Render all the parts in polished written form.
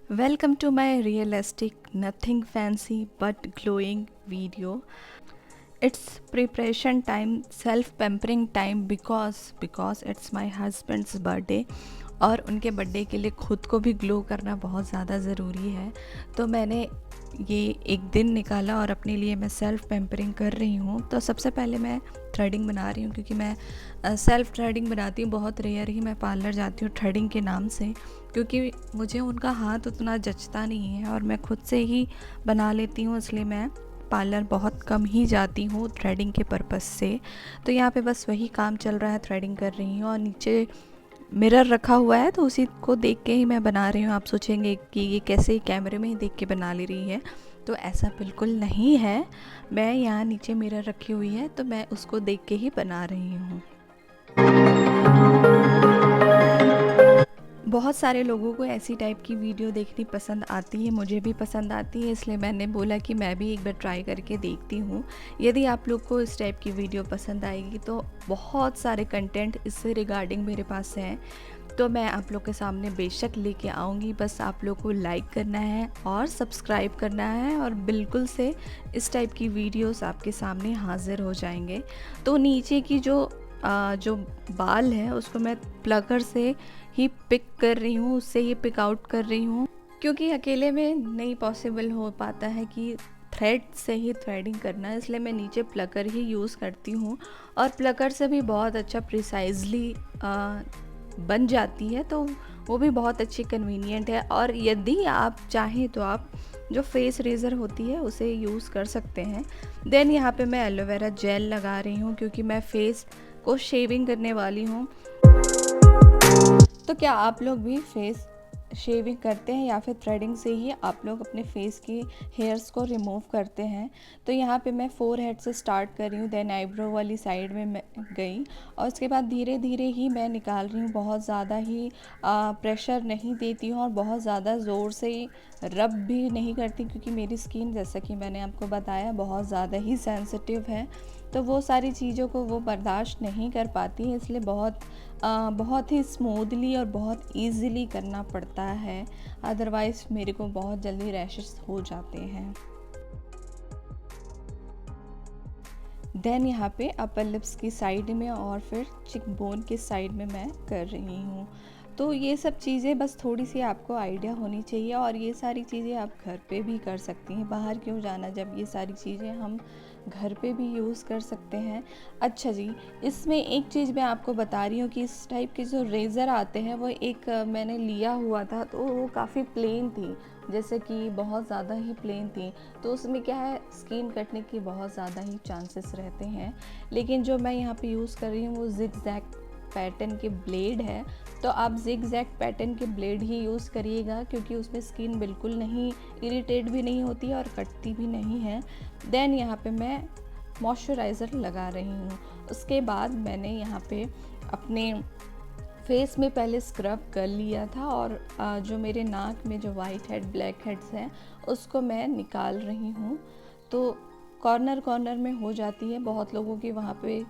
Welcome to my realistic, nothing fancy but glowing video. It's preparation time, self pampering time because it's my husband's birthday और उनके birthday के लिए ख़ुद को भी ग्लो करना बहुत ज़्यादा ज़रूरी है। तो मैंने ये एक दिन निकाला और अपने लिए मैं सेल्फ़ पैम्परिंग कर रही हूँ। तो सबसे पहले मैं थ्रेडिंग बना रही हूँ क्योंकि मैं सेल्फ़ थ्रेडिंग बनाती हूँ। बहुत रेयर ही मैं पार्लर जाती हूँ थ्रेडिंग के नाम से, क्योंकि मुझे उनका हाथ उतना जचता नहीं है और मैं खुद से ही बना लेती हूँ, इसलिए मैं पार्लर बहुत कम ही जाती हूँ थ्रेडिंग के पर्पस से। तो यहाँ पे बस वही काम चल रहा है, थ्रेडिंग कर रही हूँ और नीचे मिरर रखा हुआ है तो उसी को देख के ही मैं बना रही हूँ। आप सोचेंगे कि ये कैसे कैमरे में ही देख के बना ले रही है, तो ऐसा बिल्कुल नहीं है। मैं यहाँ नीचे मिरर रखी हुई है तो मैं उसको देख के ही बना रही हूँ। बहुत सारे लोगों को ऐसी टाइप की वीडियो देखनी पसंद आती है, मुझे भी पसंद आती है, इसलिए मैंने बोला कि मैं भी एक बार ट्राई करके देखती हूँ। यदि आप लोग को इस टाइप की वीडियो पसंद आएगी तो बहुत सारे कंटेंट इससे रिगार्डिंग मेरे पास हैं, तो मैं आप लोग के सामने बेशक लेके आऊँगी। बस आप लोग को लाइक करना है और सब्सक्राइब करना है और बिल्कुल से इस टाइप की वीडियोस आपके सामने हाजिर हो जाएंगे। तो नीचे की जो बाल है उसको मैं प्लगर से ही पिक कर रही हूँ, उससे ही पिक आउट कर रही हूँ, क्योंकि अकेले में नहीं पॉसिबल हो पाता है कि थ्रेड से ही थ्रेडिंग करना, इसलिए मैं नीचे प्लगर ही यूज़ करती हूँ और प्लगर से भी बहुत अच्छा प्रिसाइजली बन जाती है, तो वो भी बहुत अच्छी कन्वीनियंट है। और यदि आप चाहें तो आप जो फेस रेज़र होती है उसे यूज़ कर सकते हैं। देन यहाँ पे मैं एलोवेरा जेल लगा रही हूँ क्योंकि मैं फेस को शेविंग करने वाली हूँ। तो क्या आप लोग भी फेस शेविंग करते हैं या फिर थ्रेडिंग से ही आप लोग अपने फेस की हेयर्स को रिमूव करते हैं? तो यहाँ पे मैं फोर हेड से स्टार्ट कर रही हूँ, देन आईब्रो वाली साइड में मैं गई और उसके बाद धीरे धीरे ही मैं निकाल रही हूँ। बहुत ज़्यादा ही प्रेशर नहीं देती हूँ और बहुत ज़्यादा ज़ोर से रब भी नहीं करती, क्योंकि मेरी स्किन, जैसा कि मैंने आपको बताया, बहुत ज़्यादा ही सेंसिटिव है, तो वो सारी चीज़ों को वो बर्दाश्त नहीं कर पाती है, इसलिए बहुत ही स्मूथली और बहुत इजीली करना पड़ता है, अदरवाइज़ मेरे को बहुत जल्दी रैशेस हो जाते हैं। देन यहाँ पे अपर लिप्स की साइड में और फिर चिक बोन की साइड में मैं कर रही हूँ। तो ये सब चीज़ें बस थोड़ी सी आपको आइडिया होनी चाहिए और ये सारी चीज़ें आप घर पे भी कर सकती हैं। बाहर क्यों जाना जब ये सारी चीज़ें हम घर पे भी यूज़ कर सकते हैं। अच्छा जी, इसमें एक चीज़ मैं आपको बता रही हूँ कि इस टाइप के जो रेज़र आते हैं वो एक मैंने लिया हुआ था, तो वो काफ़ी प्लेन थी, जैसे कि बहुत ज़्यादा ही प्लेन थी, तो उसमें क्या है, स्किन कटने की बहुत ज़्यादा ही चांसेस रहते हैं। लेकिन जो मैं यहाँ पे यूज़ कर रही हूँ वो जिग-जैग पैटर्न के ब्लेड है, तो आप जिग-जैग पैटर्न के ब्लेड ही यूज़ करिएगा, क्योंकि उसमें स्किन बिल्कुल नहीं इरिटेट भी नहीं होती और कटती भी नहीं है। देन यहाँ पे मैं मॉइस्चराइज़र लगा रही हूँ। उसके बाद मैंने यहाँ पे अपने फेस में पहले स्क्रब कर लिया था और जो मेरे नाक में जो वाइट हेड ब्लैक हेड्स हैं उसको मैं निकाल रही हूँ। तो कॉर्नर कॉर्नर में हो जाती है बहुत लोगों की वहाँ पे,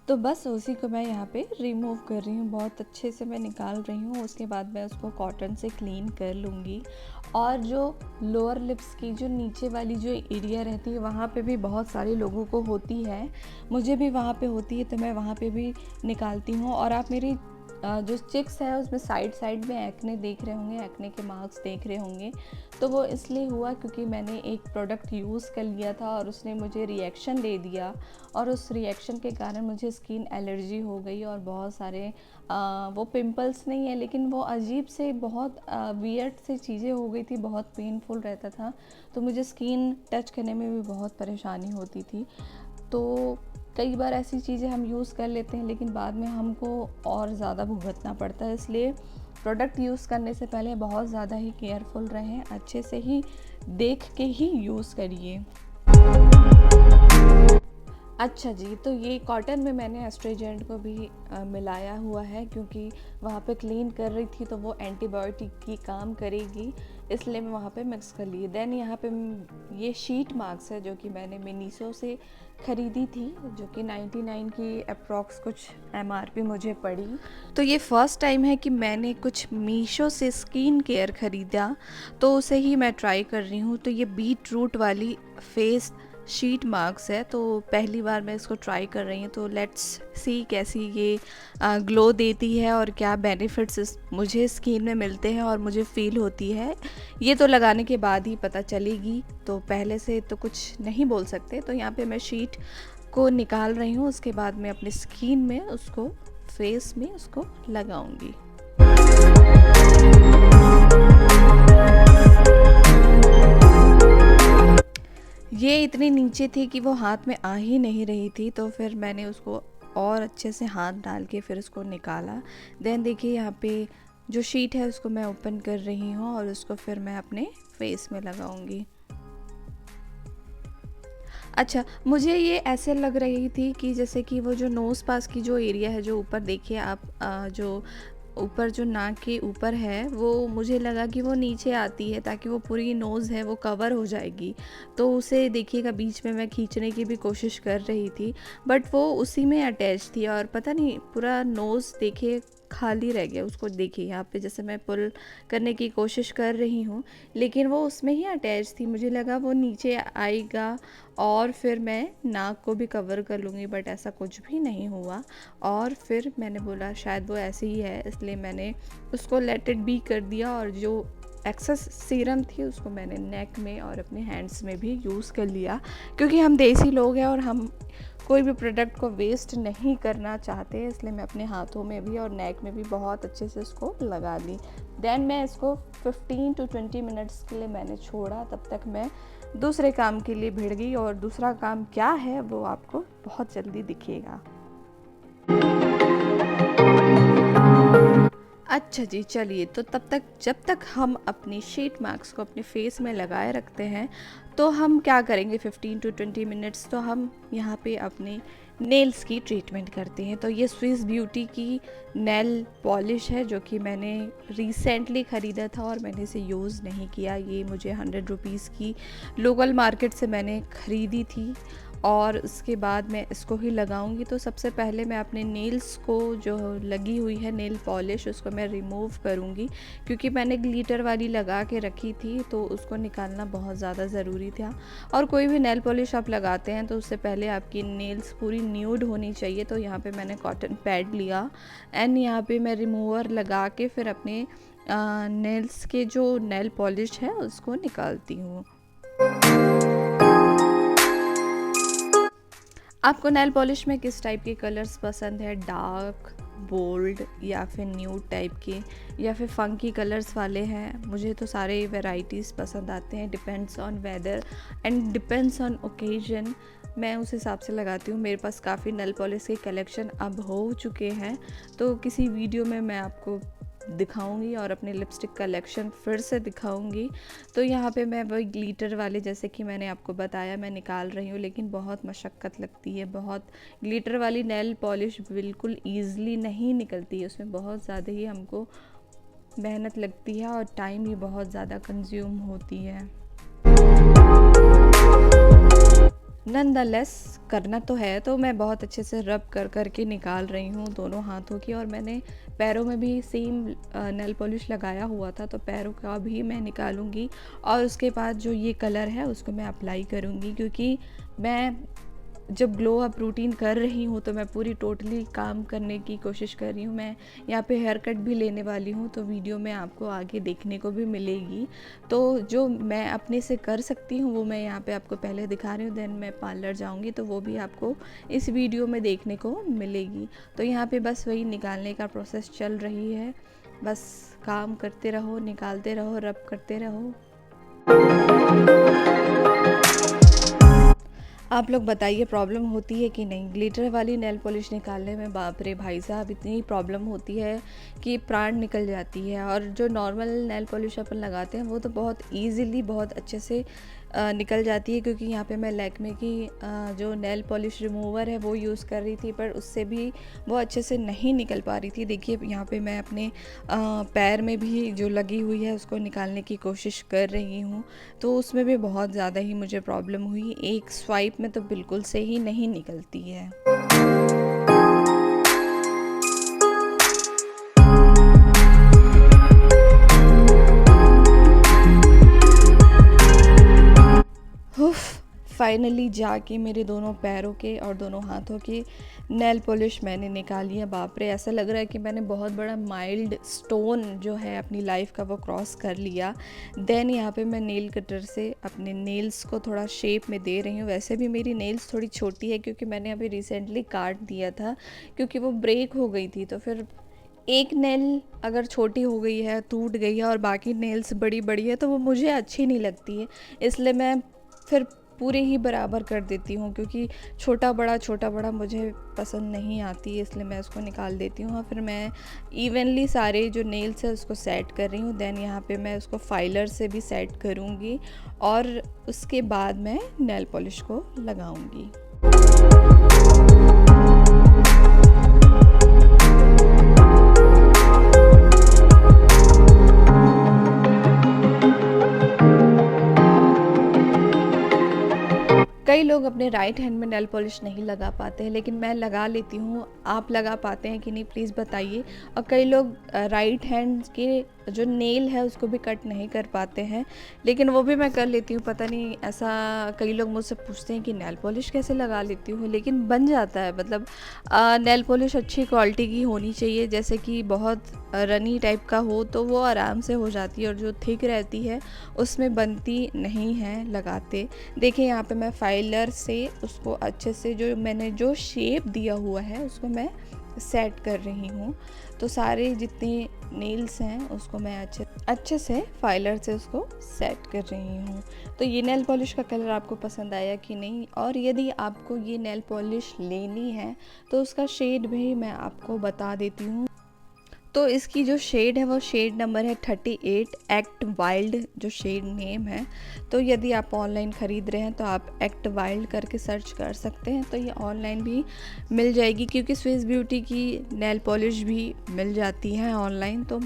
तो बस उसी को मैं यहाँ पे रिमूव कर रही हूँ, बहुत अच्छे से मैं निकाल रही हूँ। उसके बाद मैं उसको कॉटन से क्लीन कर लूँगी। और जो लोअर लिप्स की जो नीचे वाली जो एरिया रहती है वहाँ पे भी बहुत सारे लोगों को होती है, मुझे भी वहाँ पे होती है, तो मैं वहाँ पे भी निकालती हूँ। और आप मेरी जो चिक्स है उसमें साइड साइड में एक्ने देख रहे होंगे, एक्ने के मार्क्स देख रहे होंगे, तो वो इसलिए हुआ क्योंकि मैंने एक प्रोडक्ट यूज़ कर लिया था और उसने मुझे रिएक्शन दे दिया और उस रिएक्शन के कारण मुझे स्किन एलर्जी हो गई और बहुत सारे वो पिंपल्स नहीं है लेकिन वो अजीब से बहुत वियर्ड से चीज़ें हो गई थी, बहुत पेनफुल रहता था, तो मुझे स्किन टच करने में भी बहुत परेशानी होती थी। तो कई बार ऐसी चीज़ें हम यूज़ कर लेते हैं लेकिन बाद में हमको और ज़्यादा भुगतना पड़ता है, इसलिए प्रोडक्ट यूज़ करने से पहले बहुत ज़्यादा ही केयरफुल रहें, अच्छे से ही देख के ही यूज़ करिए। अच्छा जी, तो ये कॉटन में मैंने एस्ट्रेजेंट को भी मिलाया हुआ है, क्योंकि वहाँ पे क्लीन कर रही थी तो वो एंटीबायोटिक की काम करेगी, इसलिए मैं वहाँ पे मिक्स कर ली। देन यहाँ पे ये शीट मास्क है जो कि मैंने मिनीसो से ख़रीदी थी, जो कि 99 की अप्रॉक्स कुछ एमआरपी मुझे पड़ी। तो ये फ़र्स्ट टाइम है कि मैंने कुछ मीशो से स्किन केयर ख़रीदा, तो उसे ही मैं ट्राई कर रही हूँ। तो ये बीट रूट वाली फेस शीट मास्क है, तो पहली बार मैं इसको ट्राई कर रही हूँ। तो लेट्स सी कैसी ये ग्लो देती है और क्या बेनिफिट्स मुझे स्किन में मिलते हैं और मुझे फ़ील होती है, ये तो लगाने के बाद ही पता चलेगी। तो पहले से तो कुछ नहीं बोल सकते। तो यहाँ पे मैं शीट को निकाल रही हूँ, उसके बाद मैं अपनी स्किन में उसको, फेस में उसको लगाऊंगी। ये इतनी नीचे थी कि वो हाथ में आ ही नहीं रही थी, तो फिर मैंने उसको और अच्छे से हाथ डाल के फिर उसको निकाला। देन देखिए यहाँ पे जो शीट है उसको मैं ओपन कर रही हूँ और उसको फिर मैं अपने फेस में लगाऊंगी। अच्छा, मुझे ये ऐसे लग रही थी कि जैसे कि वो जो नोज़ पास की जो एरिया है, जो ऊपर देखिए आप, जो ऊपर जो नाक के ऊपर है, वो मुझे लगा कि वो नीचे आती है ताकि वो पूरी नोज़ है वो कवर हो जाएगी। तो उसे देखिएगा बीच में मैं खींचने की भी कोशिश कर रही थी, बट वो उसी में अटैच थी और पता नहीं पूरा नोज़ देखिए खाली रह गया। उसको देखिए यहाँ पे जैसे मैं पुल करने की कोशिश कर रही हूँ, लेकिन वो उसमें ही अटैच थी। मुझे लगा वो नीचे आएगा और फिर मैं नाक को भी कवर कर लूँगी, बट ऐसा कुछ भी नहीं हुआ। और फिर मैंने बोला शायद वो ऐसे ही है, इसलिए मैंने उसको लेट इट बी कर दिया और जो एक्सेस सीरम थी उसको मैंने नेक में और अपने हैंड्स में भी यूज़ कर लिया, क्योंकि हम देसी लोग हैं और हम कोई भी प्रोडक्ट को वेस्ट नहीं करना चाहते, इसलिए मैं अपने हाथों में भी और नेक में भी बहुत अच्छे से इसको लगा ली। देन मैं इसको 15 to 20 मिनट्स के लिए मैंने छोड़ा, तब तक मैं दूसरे काम के लिए भिड़ गई और दूसरा काम क्या है वो आपको बहुत जल्दी दिखेगा। अच्छा जी, चलिए, तो तब तक जब तक हम अपनी शीट मास्क को अपने फेस में लगाए रखते हैं, तो हम क्या करेंगे 15 to 20 मिनट्स, तो हम यहाँ पे अपने नेल्स की ट्रीटमेंट करते हैं। तो ये स्विस ब्यूटी की नेल पॉलिश है जो कि मैंने रिसेंटली ख़रीदा था और मैंने इसे यूज़ नहीं किया। ये मुझे 100 रुपीज़ की लोकल मार्केट से मैंने ख़रीदी थी और उसके बाद मैं इसको ही लगाऊंगी। तो सबसे पहले मैं अपने नेल्स को, जो लगी हुई है नेल पॉलिश, उसको मैं रिमूव करूंगी, क्योंकि मैंने ग्लिटर वाली लगा के रखी थी तो उसको निकालना बहुत ज़्यादा ज़रूरी था। और कोई भी नेल पॉलिश आप लगाते हैं तो उससे पहले आपकी नेल्स पूरी न्यूड होनी चाहिए। तो यहाँ पे मैंने कॉटन पैड लिया एंड यहाँ पे मैं रिमूवर लगा के फिर अपने नेल्स के जो नेल पॉलिश है उसको निकालती हूँ। आपको नेल पॉलिश में किस टाइप के कलर्स पसंद है, डार्क, बोल्ड या फिर न्यूड टाइप के, या फिर फंकी कलर्स वाले हैं? मुझे तो सारे वैरायटीज़ पसंद आते हैं, depends on whether and depends on occasion. मैं उस हिसाब से लगाती हूँ। मेरे पास काफ़ी नेल पॉलिश के कलेक्शन अब हो चुके हैं, तो किसी वीडियो में मैं आपको दिखाऊंगी और अपने लिपस्टिक कलेक्शन फिर से दिखाऊंगी। तो यहाँ पे मैं वही ग्लिटर वाले, जैसे कि मैंने आपको बताया, मैं निकाल रही हूँ, लेकिन बहुत मशक्क़त लगती है। बहुत ग्लिटर वाली नेल पॉलिश बिल्कुल ईज़िली नहीं निकलती है, उसमें बहुत ज़्यादा ही हमको मेहनत लगती है और टाइम भी बहुत ज़्यादा कंज्यूम होती है। नॉनदलेस करना तो है, तो मैं बहुत अच्छे से रब कर कर के निकाल रही हूँ दोनों हाथों की। और मैंने पैरों में भी सेम नेल पॉलिश लगाया हुआ था, तो पैरों का भी मैं निकालूंगी और उसके बाद जो ये कलर है उसको मैं अप्लाई करूँगी, क्योंकि मैं जब ग्लो अप रूटीन कर रही हूँ तो मैं पूरी टोटली काम करने की कोशिश कर रही हूँ। मैं यहाँ पे हेयर कट भी लेने वाली हूँ, तो वीडियो में आपको आगे देखने को भी मिलेगी। तो जो मैं अपने से कर सकती हूँ वो मैं यहाँ पे आपको पहले दिखा रही हूँ, देन मैं पार्लर जाऊँगी तो वो भी आपको इस वीडियो में देखने को मिलेगी। तो यहाँ पे बस वही निकालने का प्रोसेस चल रही है, बस काम करते रहो, निकालते रहो, रब करते रहो। आप लोग बताइए, प्रॉब्लम होती है कि नहीं? ग्लिटर वाली नेल पॉलिश निकालने में बाप रे भाई साहब, इतनी प्रॉब्लम होती है कि प्राण निकल जाती है। और जो नॉर्मल नेल पॉलिश अपन लगाते हैं वो तो बहुत इजीली, बहुत अच्छे से निकल जाती है, क्योंकि यहाँ पे मैं लैक्मे की जो नेल पॉलिश रिमूवर है वो यूज़ कर रही थी, पर उससे भी वो अच्छे से नहीं निकल पा रही थी। देखिए यहाँ पे मैं अपने पैर में भी जो लगी हुई है उसको निकालने की कोशिश कर रही हूँ, तो उसमें भी बहुत ज़्यादा ही मुझे प्रॉब्लम हुई। एक स्वाइप में तो बिल्कुल से ही नहीं निकलती है। फाइनली जाके मेरे दोनों पैरों के और दोनों हाथों के नेल पॉलिश मैंने निकाल लिया। बाप रे, ऐसा लग रहा है कि मैंने बहुत बड़ा माइल्ड स्टोन जो है अपनी लाइफ का वो क्रॉस कर लिया। देन यहाँ पे मैं नेल कटर से अपने नेल्स को थोड़ा शेप में दे रही हूँ। वैसे भी मेरी नेल्स थोड़ी छोटी है, क्योंकि मैंने अभी रिसेंटली काट दिया था, क्योंकि वो ब्रेक हो गई थी। तो फिर एक नेल अगर छोटी हो गई है, टूट गई है, और बाकी नेल्स बड़ी बड़ी है, तो वो मुझे अच्छी नहीं लगती है। इसलिए मैं फिर पूरे ही बराबर कर देती हूँ, क्योंकि छोटा बड़ा मुझे पसंद नहीं आती है, इसलिए मैं उसको निकाल देती हूँ। और फिर मैं इवनली सारे जो नेल्स है उसको सेट कर रही हूँ। देन यहाँ पे मैं उसको फाइलर से भी सेट करूँगी, और उसके बाद मैं नेल पॉलिश को लगाऊँगी। कई लोग अपने राइट हैंड में नेल पॉलिश नहीं लगा पाते हैं, लेकिन मैं लगा लेती हूँ। आप लगा पाते हैं कि नहीं, प्लीज़ बताइए। और कई लोग राइट हैंड के जो नेल है उसको भी कट नहीं कर पाते हैं, लेकिन वो भी मैं कर लेती हूँ। पता नहीं, ऐसा कई लोग मुझसे पूछते हैं कि नेल पॉलिश कैसे लगा लेती हूँ, लेकिन बन जाता है। मतलब नेल पॉलिश अच्छी क्वालिटी की होनी चाहिए, जैसे कि बहुत रनी टाइप का हो तो वो आराम से हो जाती है, और जो थिक रहती है उसमें बनती नहीं है लगाते। देखिए यहाँ पे मैं फाइलर से उसको अच्छे से, जो मैंने जो शेप दिया हुआ है उसको मैं सेट कर रही हूँ। तो सारे जितने नेल्स हैं उसको मैं अच्छे से फाइलर से उसको सेट कर रही हूँ। तो ये नेल पॉलिश का कलर आपको पसंद आया कि नहीं, और यदि आपको ये नेल पॉलिश लेनी है तो उसका शेड भी मैं आपको बता देती हूँ। तो इसकी जो शेड है वो शेड नंबर है 38, एक्ट वाइल्ड जो शेड नेम है। तो यदि आप ऑनलाइन ख़रीद रहे हैं तो आप एक्ट वाइल्ड करके सर्च कर सकते हैं, तो ये ऑनलाइन भी मिल जाएगी, क्योंकि स्विस ब्यूटी की नेल पॉलिश भी मिल जाती है ऑनलाइन। तो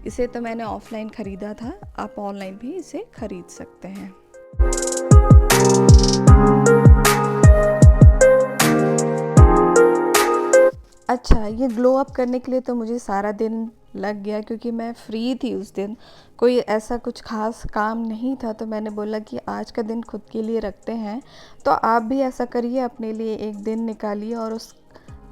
इसे तो मैंने ऑफलाइन ख़रीदा था, आप ऑनलाइन भी इसे ख़रीद सकते हैं। अच्छा, ये ग्लो अप करने के लिए तो मुझे सारा दिन लग गया, क्योंकि मैं फ्री थी उस दिन, कोई ऐसा कुछ खास काम नहीं था। तो मैंने बोला कि आज का दिन खुद के लिए रखते हैं। तो आप भी ऐसा करिए, अपने लिए एक दिन निकालिए, और उस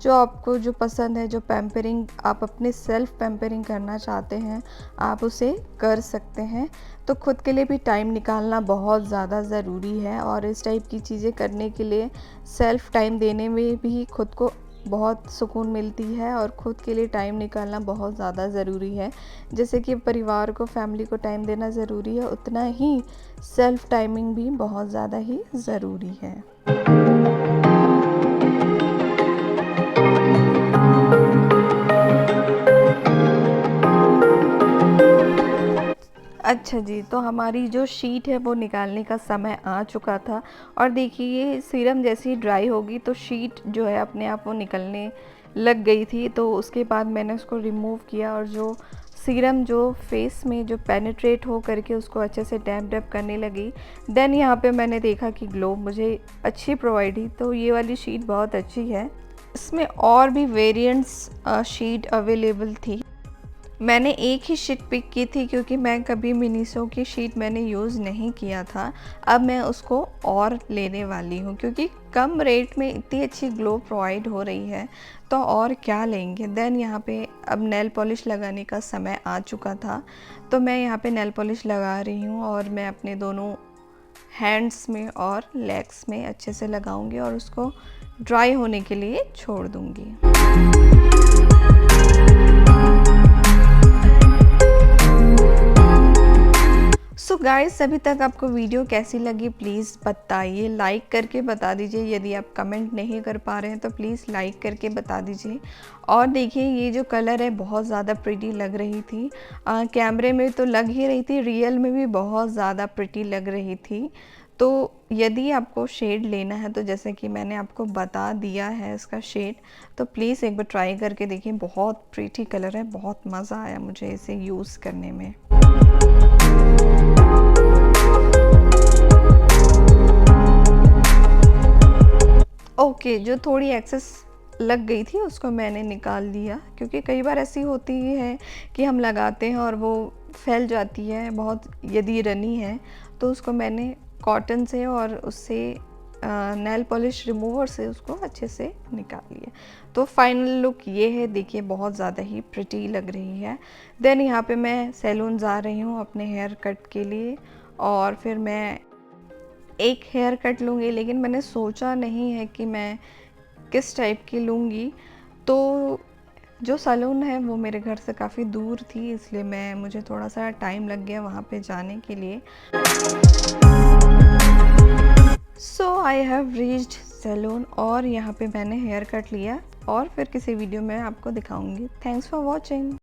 जो आपको जो पसंद है, जो पैम्परिंग आप अपने सेल्फ पैम्परिंग करना चाहते हैं, आप उसे कर सकते हैं। तो खुद के लिए भी टाइम निकालना बहुत ज़्यादा ज़रूरी है, और इस टाइप की चीज़ें करने के लिए सेल्फ टाइम देने में भी खुद को बहुत सुकून मिलती है, और ख़ुद के लिए टाइम निकालना बहुत ज़्यादा ज़रूरी है। जैसे कि परिवार को, फैमिली को टाइम देना ज़रूरी है, उतना ही सेल्फ टाइमिंग भी बहुत ज़्यादा ही ज़रूरी है। अच्छा जी, तो हमारी जो शीट है वो निकालने का समय आ चुका था, और देखिए ये सीरम जैसी ड्राई होगी तो शीट जो है अपने आप वो निकलने लग गई थी। तो उसके बाद मैंने उसको रिमूव किया, और जो सीरम जो फेस में जो पेनिट्रेट हो करके उसको अच्छे से डैप डैप करने लगी। देन यहाँ पे मैंने देखा कि ग्लो मुझे अच्छी प्रोवाइड हुई, तो ये वाली शीट बहुत अच्छी है। इसमें और भी वेरिएंट्स शीट अवेलेबल थी। मैंने एक ही शीट पिक की थी, क्योंकि मैं कभी मिनीसो की शीट मैंने यूज़ नहीं किया था। अब मैं उसको और लेने वाली हूँ, क्योंकि कम रेट में इतनी अच्छी ग्लो प्रोवाइड हो रही है, तो और क्या लेंगे। देन यहाँ पे अब नेल पॉलिश लगाने का समय आ चुका था, तो मैं यहाँ पे नेल पॉलिश लगा रही हूँ, और मैं अपने दोनों हैंड्स में और लेग्स में अच्छे से लगाऊंगी, और उसको ड्राई होने के लिए छोड़ दूँगी। सो गाइस अभी तक आपको वीडियो कैसी लगी प्लीज़ बताइए, लाइक करके बता दीजिए। यदि आप कमेंट नहीं कर पा रहे हैं तो प्लीज़ लाइक करके बता दीजिए। और देखिए ये जो कलर है बहुत ज़्यादा प्रिटी लग रही थी, कैमरे में तो लग ही रही थी, रियल में भी बहुत ज़्यादा प्रिटी लग रही थी। तो यदि आपको शेड लेना है तो जैसे कि मैंने आपको बता दिया है इसका शेड, तो प्लीज़ एक बार ट्राई करके देखिए। बहुत प्रिटी कलर है, बहुत मज़ा आया मुझे इसे यूज़ करने में। ओके, जो थोड़ी एक्सेस लग गई थी उसको मैंने निकाल दिया, क्योंकि कई बार ऐसी होती है कि हम लगाते हैं और वो फैल जाती है बहुत, यदि रनी है तो उसको मैंने कॉटन से और उससे नेल पॉलिश रिमूवर से उसको अच्छे से निकाल लिया। तो फाइनल लुक ये है, देखिए बहुत ज़्यादा ही प्रिटी लग रही है। देन यहाँ पे मैं सैलून जा रही हूँ अपने हेयर कट के लिए, और फिर मैं एक हेयर कट लूँगी, लेकिन मैंने सोचा नहीं है कि मैं किस टाइप की लूँगी। तो जो सैलून है वो मेरे घर से काफ़ी दूर थी, इसलिए मुझे थोड़ा सा टाइम लग गया वहाँ पे जाने के लिए। सो आई हैव रीच्ड सैलून और यहाँ पे मैंने हेयर कट लिया, और फिर किसी वीडियो में आपको दिखाऊंगी। Thanks for watching.